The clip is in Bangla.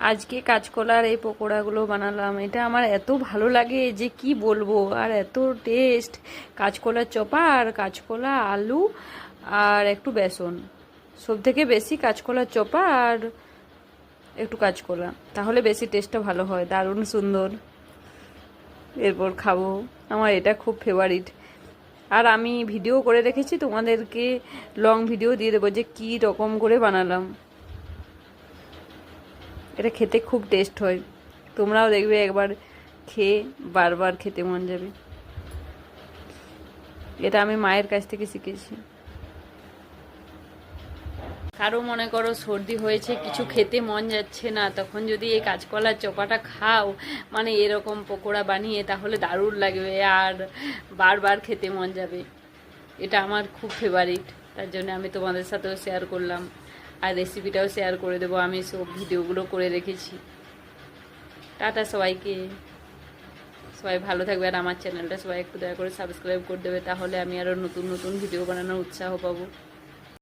আজকে কাঁচকলার এই পকোড়াগুলো বানালাম। এটা আমার এত ভালো লাগে যে কি বলবো, আর এত টেস্ট। কাঁচকলার চোপা আর কাঁচকলা, আলু আর একটু বেসন, সব থেকে বেশি কাঁচকলার চোপা আর একটু কাঁচকলা, তাহলে বেশি টেস্টটা ভালো হয়। দারুণ সুন্দর। এরপর খাবো। আমার এটা খুব ফেভারিট। আর আমি ভিডিও করে রেখেছি, তোমাদেরকে লং ভিডিও দিয়ে দেবো যে কী রকম করে বানালাম। এটা খেতে খুব টেস্ট হয়। তোমরাও দেখবে একবার খেয়ে বারবার খেতে মন যাবে। এটা আমি মায়ের কাছ থেকে শিখেছি। কারো মনে করো সর্দি হয়েছে, কিছু খেতে মন যাচ্ছে না, তখন যদি এই কাঁচকলার চোপাটা খাও, মানে এরকম পকোড়া বানিয়ে, তাহলে দারুণ লাগবে আর বারবার খেতে মন যাবে। এটা আমার খুব ফেভারিট, তার জন্য আমি তোমাদের সাথেও শেয়ার করলাম। আর রেসিপিটাও শেয়ার করে দেবো, আমি সব ভিডিওগুলো করে রেখেছি। টাটা সবাইকে। সবাই ভালো থাকবে, আর আমার চ্যানেলটা সবাই একটু দয়া করে সাবস্ক্রাইব করে দেবে, তাহলে আমি আরও নতুন নতুন ভিডিও বানানোর উৎসাহ পাবো।